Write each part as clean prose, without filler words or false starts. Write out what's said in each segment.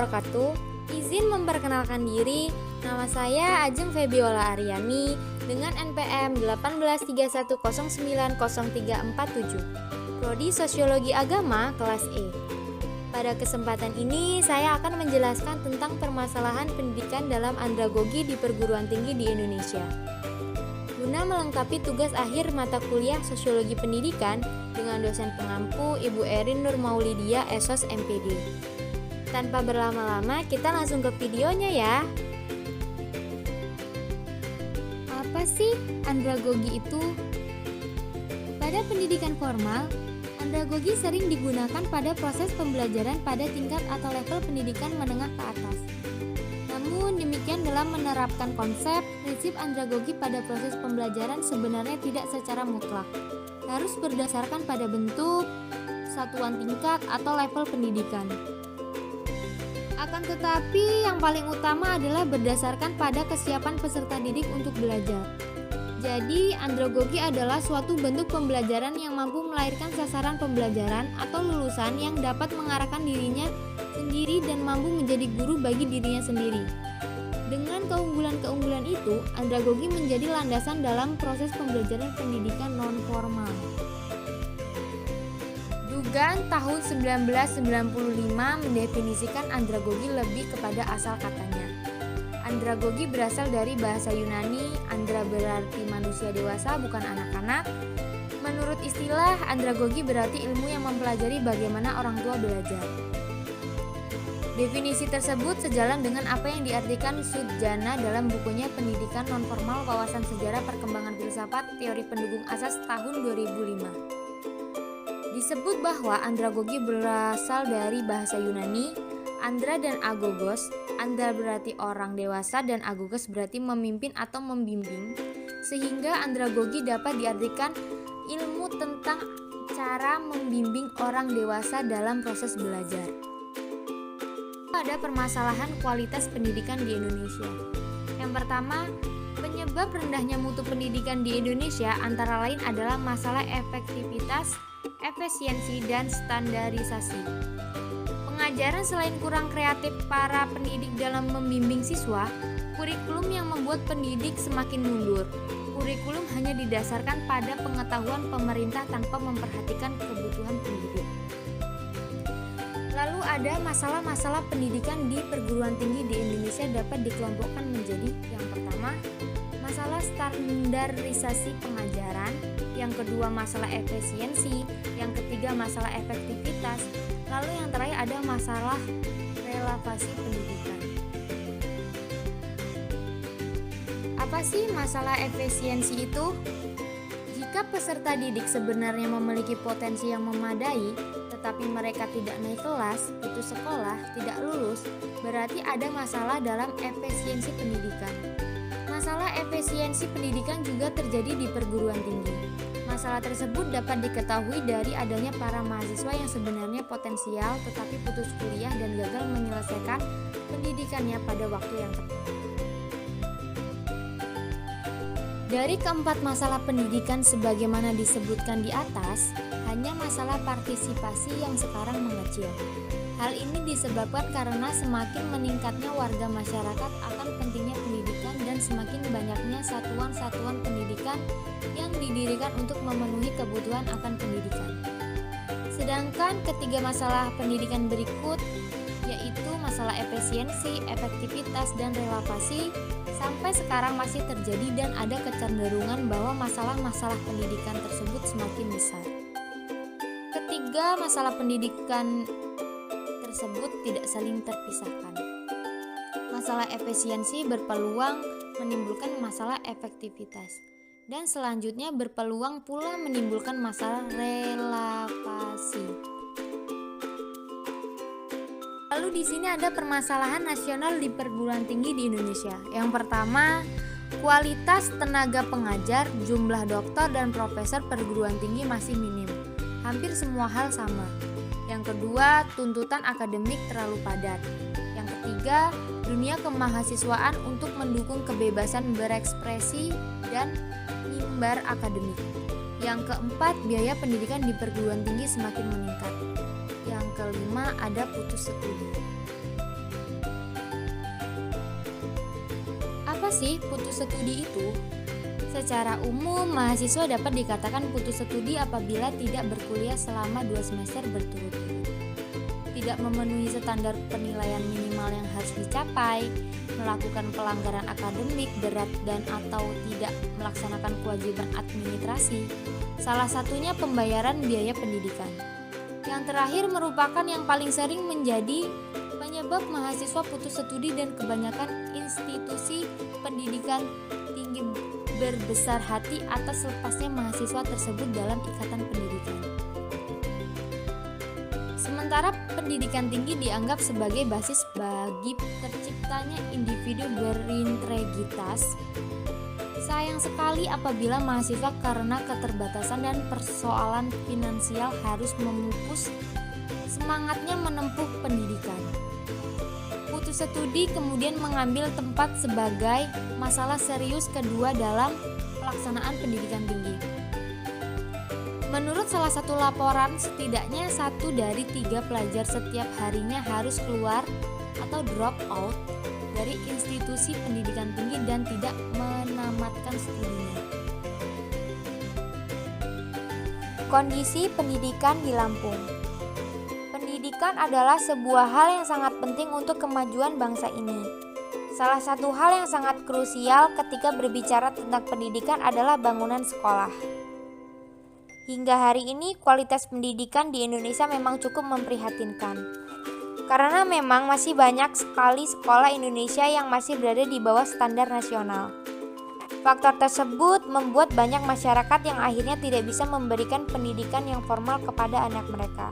wabarakatuh. Izin memperkenalkan diri, nama saya Ajeng Febiola Aryani dengan NPM 1831090347, Prodi Sosiologi Agama kelas E. Pada kesempatan ini, saya akan menjelaskan tentang permasalahan pendidikan dalam andragogi di perguruan tinggi di Indonesia. Guna melengkapi tugas akhir mata kuliah Sosiologi Pendidikan dengan dosen pengampu Ibu Erin Nur Maulidia, SOS MPD. Tanpa berlama-lama, kita langsung ke videonya ya. Apa sih andragogi itu? Pada pendidikan formal, andragogi sering digunakan pada proses pembelajaran pada tingkat atau level pendidikan menengah ke atas. Namun demikian, dalam menerapkan konsep, prinsip andragogi pada proses pembelajaran sebenarnya tidak secara mutlak harus berdasarkan pada bentuk, satuan tingkat, atau level pendidikan. Akan tetapi, yang paling utama adalah berdasarkan pada kesiapan peserta didik untuk belajar. Jadi, andragogi adalah suatu bentuk pembelajaran yang mampu melahirkan sasaran pembelajaran atau lulusan yang dapat mengarahkan dirinya sendiri dan mampu menjadi guru bagi dirinya sendiri. Dengan keunggulan-keunggulan itu, andragogi menjadi landasan dalam proses pembelajaran pendidikan non-formal. Dugan tahun 1995 mendefinisikan andragogi lebih kepada asal katanya. Andragogi berasal dari bahasa Yunani, andra berarti manusia dewasa, bukan anak-anak. Menurut istilah, andragogi berarti ilmu yang mempelajari bagaimana orang tua belajar. Definisi tersebut sejalan dengan apa yang diartikan Sudjana dalam bukunya Pendidikan Nonformal Wawasan Sejarah Perkembangan Filsafat Teori Pendukung Asas tahun 2005. Disebut bahwa andragogi berasal dari bahasa Yunani, andra dan agogos. Andra berarti orang dewasa dan agogos berarti memimpin atau membimbing, sehingga andragogi dapat diartikan ilmu tentang cara membimbing orang dewasa dalam proses belajar. Ada permasalahan kualitas pendidikan di Indonesia. Yang pertama, penyebab rendahnya mutu pendidikan di Indonesia antara lain adalah masalah efektivitas, efisiensi, dan standarisasi. Pengajaran selain kurang kreatif para pendidik dalam membimbing siswa, kurikulum yang membuat pendidik semakin mundur. Kurikulum hanya didasarkan pada pengetahuan pemerintah tanpa memperhatikan kebutuhan pendidik. Lalu ada masalah-masalah pendidikan di perguruan tinggi di Indonesia dapat dikelompokkan menjadi: yang pertama, masalah standarisasi pengajaran, yang kedua masalah efisiensi, yang ketiga masalah efektivitas, lalu yang terakhir ada masalah relevasi pendidikan. Apa sih masalah efisiensi itu? Jika peserta didik sebenarnya memiliki potensi yang memadai, tetapi mereka tidak naik kelas, putus sekolah, tidak lulus, berarti ada masalah dalam efisiensi pendidikan. Masalah efisiensi pendidikan juga terjadi di perguruan tinggi. Masalah tersebut dapat diketahui dari adanya para mahasiswa yang sebenarnya potensial tetapi putus kuliah dan gagal menyelesaikan pendidikannya pada waktu yang tepat. Dari keempat masalah pendidikan sebagaimana disebutkan di atas, hanya masalah partisipasi yang sekarang mengecil. Hal ini disebabkan karena semakin meningkatnya warga masyarakat akan pentingnya pendidikan dan semakin banyaknya satuan-satuan pendidikan yang didirikan untuk memenuhi kebutuhan akan pendidikan. Sedangkan ketiga masalah pendidikan berikut, yaitu masalah efisiensi, efektivitas, dan relevasi, sampai sekarang masih terjadi dan ada kecenderungan bahwa masalah-masalah pendidikan tersebut semakin besar. Ketiga masalah pendidikan tersebut tidak saling terpisahkan. Masalah efisiensi berpeluang menimbulkan masalah efektivitas, dan selanjutnya berpeluang pula menimbulkan masalah relevasi. Lalu di sini ada permasalahan nasional di perguruan tinggi di Indonesia. Yang pertama, kualitas tenaga pengajar, jumlah doktor dan profesor perguruan tinggi masih minim. Hampir semua hal sama. Yang kedua, tuntutan akademik terlalu padat. Yang ketiga, dunia kemahasiswaan untuk mendukung kebebasan berekspresi dan mimbar akademik. Yang keempat, biaya pendidikan di perguruan tinggi semakin meningkat. Yang kelima, ada putus studi. Apa sih putus studi itu? Secara umum, mahasiswa dapat dikatakan putus studi apabila tidak berkuliah selama 2 semester berturut-turut, tidak memenuhi standar penilaian minimal yang harus dicapai, melakukan pelanggaran akademik berat dan atau tidak melaksanakan kewajiban administrasi, salah satunya pembayaran biaya pendidikan. Yang terakhir merupakan yang paling sering menjadi penyebab mahasiswa putus studi dan kebanyakan institusi pendidikan tinggi berbesar hati atas lepasnya mahasiswa tersebut dalam ikatan pendidikan. Sementara pendidikan tinggi dianggap sebagai basis bagi terciptanya individu berintegritas, sayang sekali apabila mahasiswa karena keterbatasan dan persoalan finansial harus memupus semangatnya menempuh pendidikan. Putus studi kemudian mengambil tempat sebagai masalah serius kedua dalam pelaksanaan pendidikan tinggi. Menurut salah satu laporan, setidaknya 1 dari 3 pelajar setiap harinya harus keluar atau drop out dari institusi pendidikan tinggi dan tidak menamatkan studinya. Kondisi pendidikan di Lampung. Pendidikan adalah sebuah hal yang sangat penting untuk kemajuan bangsa ini. Salah satu hal yang sangat krusial ketika berbicara tentang pendidikan adalah bangunan sekolah. Hingga hari ini kualitas pendidikan di Indonesia memang cukup memprihatinkan. Karena memang masih banyak sekali sekolah Indonesia yang masih berada di bawah standar nasional. Faktor tersebut membuat banyak masyarakat yang akhirnya tidak bisa memberikan pendidikan yang formal kepada anak mereka.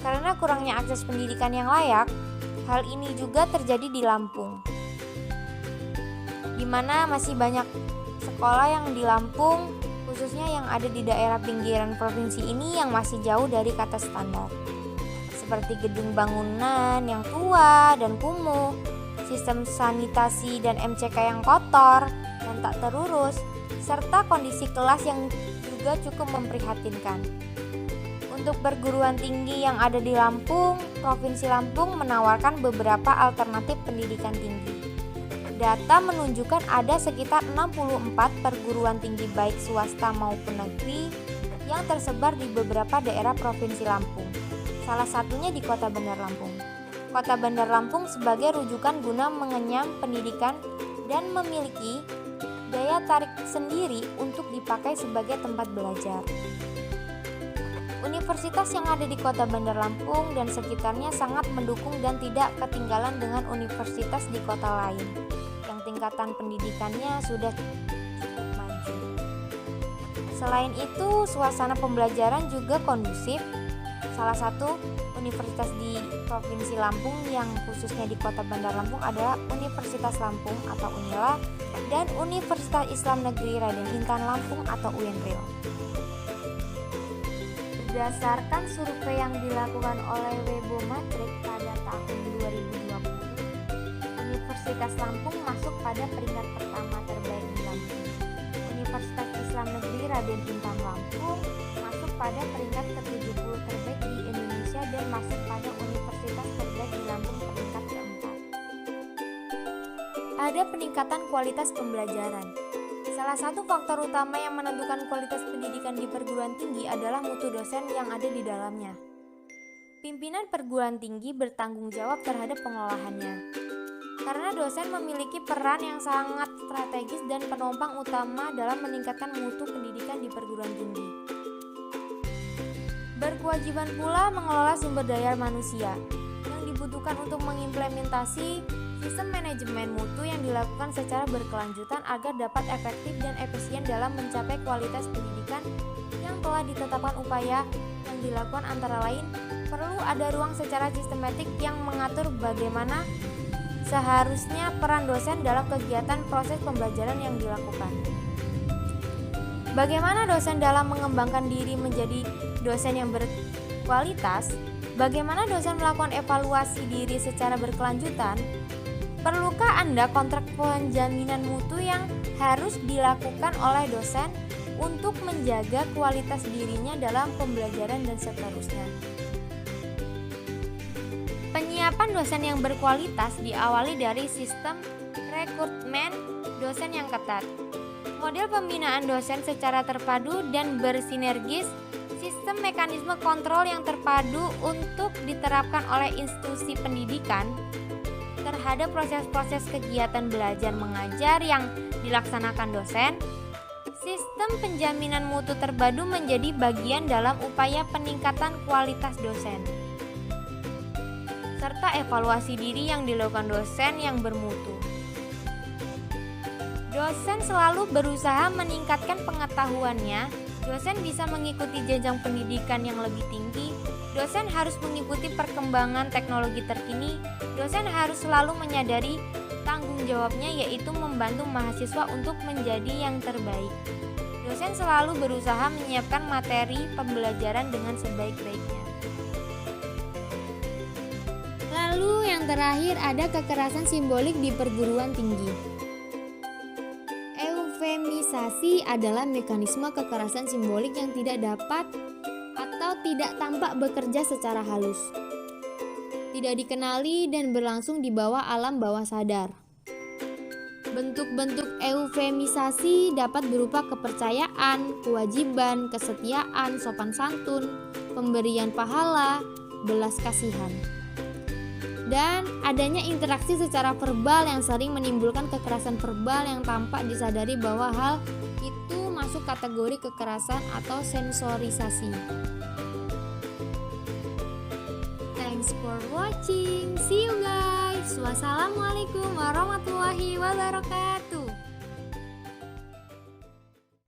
Karena kurangnya akses pendidikan yang layak, hal ini juga terjadi di Lampung, di mana masih banyak sekolah yang di Lampung, khususnya yang ada di daerah pinggiran provinsi ini yang masih jauh dari kata standar, seperti gedung bangunan yang tua dan kumuh, sistem sanitasi dan MCK yang kotor dan tak terurus, serta kondisi kelas yang juga cukup memprihatinkan. Untuk perguruan tinggi yang ada di Lampung, Provinsi Lampung menawarkan beberapa alternatif pendidikan tinggi. Data menunjukkan ada sekitar 64 perguruan tinggi baik swasta maupun negeri yang tersebar di beberapa daerah Provinsi Lampung. Salah satunya di Kota Bandar Lampung. Kota Bandar Lampung sebagai rujukan guna mengenyam pendidikan dan memiliki daya tarik sendiri untuk dipakai sebagai tempat belajar. Universitas yang ada di Kota Bandar Lampung dan sekitarnya sangat mendukung dan tidak ketinggalan dengan universitas di kota lain yang tingkatan pendidikannya sudah cukup maju. Selain itu, suasana pembelajaran juga kondusif. Salah satu universitas di Provinsi Lampung yang khususnya di Kota Bandar Lampung adalah Universitas Lampung atau UNILA dan Universitas Islam Negeri Raden Intan Lampung atau UNRIL. Berdasarkan survei yang dilakukan oleh Webomatrix pada tahun 2020, Universitas Lampung masuk pada peringkat pertama terbaik di Lampung. Universitas Islam Negeri Raden Intan Lampung masuk pada peringkat ke-70 terbaik di Indonesia dan masuk pada universitas terbaik di Lampung peringkat keempat. Ada peningkatan kualitas pembelajaran. Salah satu faktor utama yang menentukan kualitas pendidikan di perguruan tinggi adalah mutu dosen yang ada di dalamnya. Pimpinan perguruan tinggi bertanggung jawab terhadap pengolahannya. Karena dosen memiliki peran yang sangat strategis dan penopang utama dalam meningkatkan mutu pendidikan di perguruan tinggi. Berkewajiban pula mengelola sumber daya manusia yang dibutuhkan untuk mengimplementasi sistem manajemen mutu yang dilakukan secara berkelanjutan agar dapat efektif dan efisien dalam mencapai kualitas pendidikan yang telah ditetapkan. Upaya yang dilakukan antara lain perlu ada ruang secara sistematik yang mengatur bagaimana seharusnya peran dosen dalam kegiatan proses pembelajaran yang dilakukan. Bagaimana dosen dalam mengembangkan diri menjadi dosen yang berkualitas? Bagaimana dosen melakukan evaluasi diri secara berkelanjutan? Perlukah Anda kontrak penjaminan mutu yang harus dilakukan oleh dosen untuk menjaga kualitas dirinya dalam pembelajaran dan seterusnya? Penyiapan dosen yang berkualitas diawali dari sistem rekrutmen dosen yang ketat. Model pembinaan dosen secara terpadu dan bersinergis, sistem mekanisme kontrol yang terpadu untuk diterapkan oleh institusi pendidikan terhadap proses-proses kegiatan belajar mengajar yang dilaksanakan dosen. Sistem penjaminan mutu terpadu menjadi bagian dalam upaya peningkatan kualitas dosen, serta evaluasi diri yang dilakukan dosen yang bermutu. Dosen selalu berusaha meningkatkan pengetahuannya. Dosen bisa mengikuti jenjang pendidikan yang lebih tinggi. Dosen harus mengikuti perkembangan teknologi terkini. Dosen harus selalu menyadari tanggung jawabnya, yaitu membantu mahasiswa untuk menjadi yang terbaik. Dosen selalu berusaha menyiapkan materi pembelajaran dengan sebaik-baiknya. Lalu yang terakhir ada kekerasan simbolik di perguruan tinggi. Eufemisasi adalah mekanisme kekerasan simbolik yang tidak dapat atau tidak tampak bekerja secara halus, tidak dikenali dan berlangsung di bawah alam bawah sadar. Bentuk-bentuk eufemisasi dapat berupa kepercayaan, kewajiban, kesetiaan, sopan santun, pemberian pahala, belas kasihan, dan adanya interaksi secara verbal yang sering menimbulkan kekerasan verbal yang tampak disadari bahwa hal itu masuk kategori kekerasan atau sensorisasi. Thanks for watching. See you guys. Wassalamualaikum warahmatullahi wabarakatuh.